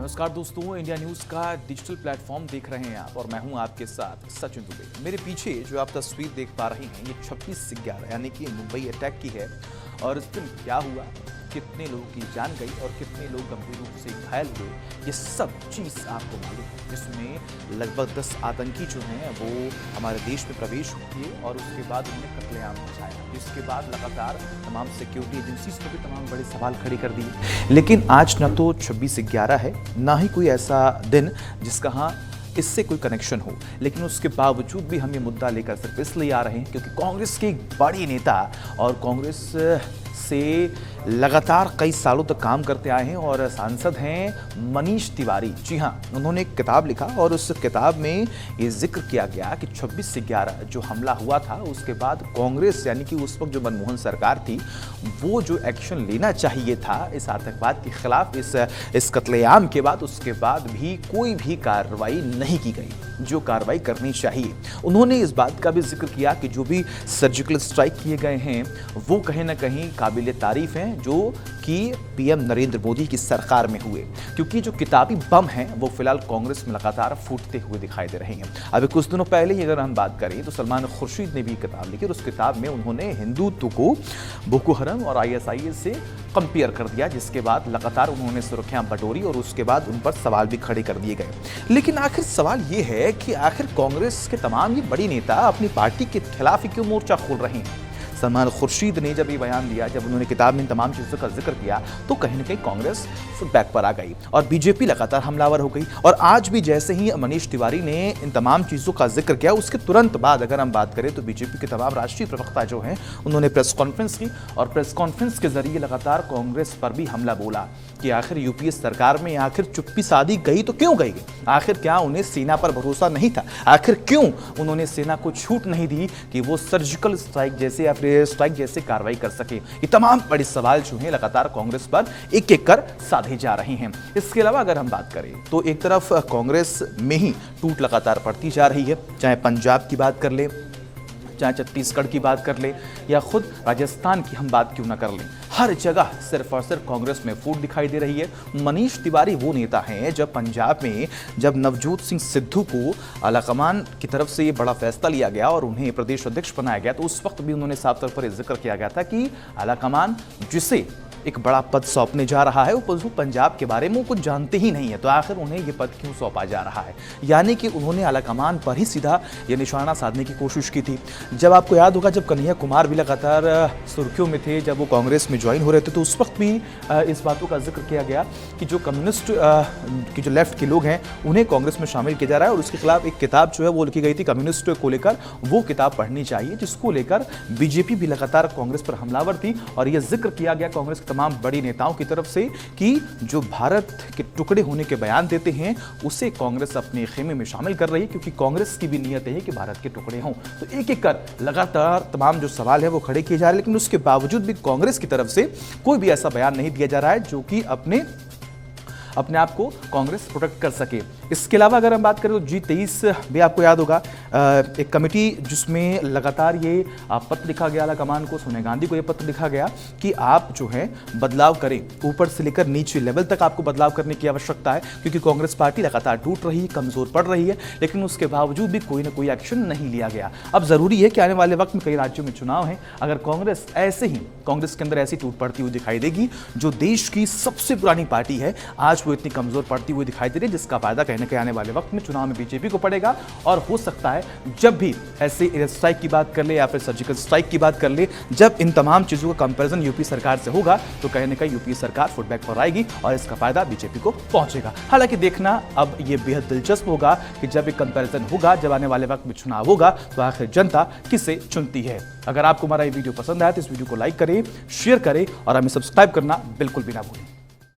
नमस्कार दोस्तों, India news का डिजिटल प्लेटफॉर्म देख रहे हैं आप और मैं हूं आपके साथ सचिन दुबे। मेरे पीछे जो आप तस्वीर देख पा रहे हैं ये 26/11 यानी कि मुंबई अटैक की है। और इस दिन क्या हुआ, कितने लोगों की जान गई और कितने लोग गंभीर रूप से घायल हुए, ये सब चीज़ आपको मालूम है। जिसमें लगभग 10 आतंकी जो हैं वो हमारे देश में प्रवेश किए और उसके बाद उन्होंने कत्लेआम मचाया। इसके बाद लगातार तमाम सिक्योरिटी एजेंसीज ने भी तमाम बड़े सवाल खड़े कर दिए। लेकिन आज न तो 26/11 है, ना ही कोई ऐसा दिन जिसका इससे कोई कनेक्शन हो, लेकिन उसके बावजूद भी हम ये मुद्दा लेकर सिर्फ इसलिए आ रहे हैं क्योंकि कांग्रेस के एक बड़ी नेता और कांग्रेस से लगातार कई सालों तक काम करते आए हैं और सांसद हैं मनीष तिवारी। जी हाँ, उन्होंने एक किताब लिखा और उस किताब में ये जिक्र किया गया कि 26/11 जो हमला हुआ था उसके बाद कांग्रेस यानी कि उस वक्त जो मनमोहन सरकार थी वो जो एक्शन लेना चाहिए था इस आतंकवाद के खिलाफ, इस कत्लेआम के बाद, उसके बाद भी कोई भी कार्रवाई नहीं की गई जो कार्रवाई करनी चाहिए। उन्होंने इस बात का भी जिक्र किया कि जो भी सर्जिकल स्ट्राइक किए गए हैं वो कहीं ना कहीं काबिल तारीफ हैं जो कि पीएम नरेंद्र मोदी की सरकार में हुए, क्योंकि जो किताबी बम हैं वो फिलहाल कांग्रेस में लगातार फूटते हुए दिखाई दे रहे हैं। अभी कुछ दिनों पहले ही अगर हम बात करें तो सलमान खुर्शीद ने भी किताब लिखी और उस किताब में उन्होंने हिंदुत्व को बोको हराम और ISIS से कंपेयर कर दिया, जिसके बाद लगातार उन्होंने सुर्खियां बटोरी और उसके बाद उन पर सवाल भी खड़े कर दिए गए। लेकिन आखिर सवाल ये है कि आखिर कांग्रेस के तमाम ये बड़ी नेता अपनी पार्टी के खिलाफ ही क्यों मोर्चा खोल रहे हैं। सलमान खुर्शीद ने जब ये बयान दिया, जब उन्होंने किताब में इन तमाम चीज़ों का जिक्र किया तो कहीं ना कहीं कांग्रेस फुटबैक पर आ गई और बीजेपी लगातार हमलावर हो गई। और आज भी जैसे ही मनीष तिवारी ने इन तमाम चीज़ों का जिक्र किया उसके तुरंत बाद अगर हम बात करें तो बीजेपी के तमाम राष्ट्रीय प्रवक्ता जो हैं उन्होंने प्रेस कॉन्फ्रेंस की और प्रेस कॉन्फ्रेंस के जरिए लगातार कांग्रेस पर भी हमला बोला कि आखिर यूपीए सरकार में आखिर चुप्पी साधी गई तो क्यों गई, आखिर क्या उन्हें सेना पर भरोसा नहीं था, आखिर क्यों उन्होंने सेना को छूट नहीं दी कि वो सर्जिकल स्ट्राइक जैसे या स्ट्राइक जैसे कार्रवाई कर सके। ये तमाम बड़े सवाल जो हैं लगातार कांग्रेस पर एक एक कर साधे जा रहे हैं। इसके अलावा अगर हम बात करें तो एक तरफ कांग्रेस में ही टूट लगातार पड़ती जा रही है, चाहे पंजाब की बात कर ले, चाहे छत्तीसगढ़ की बात कर ले या खुद राजस्थान की हम बात क्यों ना कर लें, हर जगह सिर्फ और सिर्फ कांग्रेस में फूट दिखाई दे रही है। मनीष तिवारी वो नेता हैं जब पंजाब में जब नवजोत सिंह सिद्धू को आलाकमान की तरफ से ये बड़ा फैसला लिया गया और उन्हें प्रदेश अध्यक्ष बनाया गया तो उस वक्त भी उन्होंने साफ तौर पर जिक्र किया गया था कि आलाकमान जिसे एक बड़ा पद सौंपने जा रहा है वो पंजाब के बारे में कुछ जानते ही नहीं है, तो आखिर उन्हें ये पद क्यों सौंपा जा रहा है। यानी कि उन्होंने आलाकमान पर ही सीधा ये निशाना साधने की कोशिश की थी। जब आपको याद होगा जब कन्हैया कुमार भी लगातार सुर्खियों में थे, जब वो कांग्रेस में ज्वाइन हो रहे थे तो उस वक्त भी इस बातों का जिक्र किया गया कि जो कम्युनिस्ट की जो लेफ्ट के लोग हैं उन्हें कांग्रेस में शामिल किया जा रहा है और उसके खिलाफ एक किताब जो है वो लिखी गई थी कम्युनिस्ट को लेकर, वो किताब पढ़नी चाहिए, जिसको लेकर बीजेपी भी लगातार कांग्रेस पर हमलावर थी। और यह जिक्र किया गया कांग्रेस के तमाम बड़ी नेताओं की तरफ से कि जो भारत के टुकड़े होने के बयान देते हैं उसे कांग्रेस अपने खेमे में शामिल कर रही है, क्योंकि कांग्रेस की भी नीयत है कि भारत के टुकड़े हों। तो एक एक कर लगातार तमाम जो सवाल है वो खड़े किए जा रहे हैं, लेकिन उसके बावजूद भी कांग्रेस की तरफ से कोई भी ऐसा बयान नहीं दिया जा रहा है जो कि अपने आप को कांग्रेस प्रोटेक्ट कर सके। इसके अलावा अगर हम बात करें तो G23 भी आपको याद होगा एक कमेटी जिसमें लगातार ये पत्र लिखा गया आलाकमान को, सोनिया गांधी को ये पत्र लिखा गया कि आप जो है बदलाव करें, ऊपर से लेकर नीचे लेवल तक आपको बदलाव करने की आवश्यकता है, क्योंकि कांग्रेस पार्टी लगातार टूट रही है, कमजोर पड़ रही है, लेकिन उसके बावजूद भी कोई ना कोई एक्शन नहीं लिया गया। अब जरूरी है कि आने वाले वक्त में कई राज्यों में चुनाव है, अगर कांग्रेस के अंदर ऐसी टूट पड़ती हुई दिखाई देगी, जो देश की सबसे पुरानी पार्टी है आज वो इतनी कमजोर पड़ती हुई दिखाई दे रही है, जिसका फायदा कहीं ना कहीं आने वाले वक्त में चुनाव में बीजेपी को पड़ेगा। और हो सकता है जब भी ऐसे एयर स्ट्राइक की बात कर ले या फिर सर्जिकल स्ट्राइक की बात कर ले, जब इन तमाम चीजों का कंपैरिजन यूपी सरकार से होगा तो कहीं ना कहीं यूपी सरकार फुटबैक पर आएगी और इसका फायदा बीजेपी को पहुंचेगा। हालांकि देखना अब यह बेहद दिलचस्प होगा कि जब एक कंपैरिजन होगा, जब आने वाले वक्त में चुनाव होगा तो आखिर जनता किसे चुनती है। अगर आपको हमारा ये वीडियो पसंद आया तो इस वीडियो को लाइक करें, शेयर करें और हमें सब्सक्राइब करना बिल्कुल भी ना भूलें।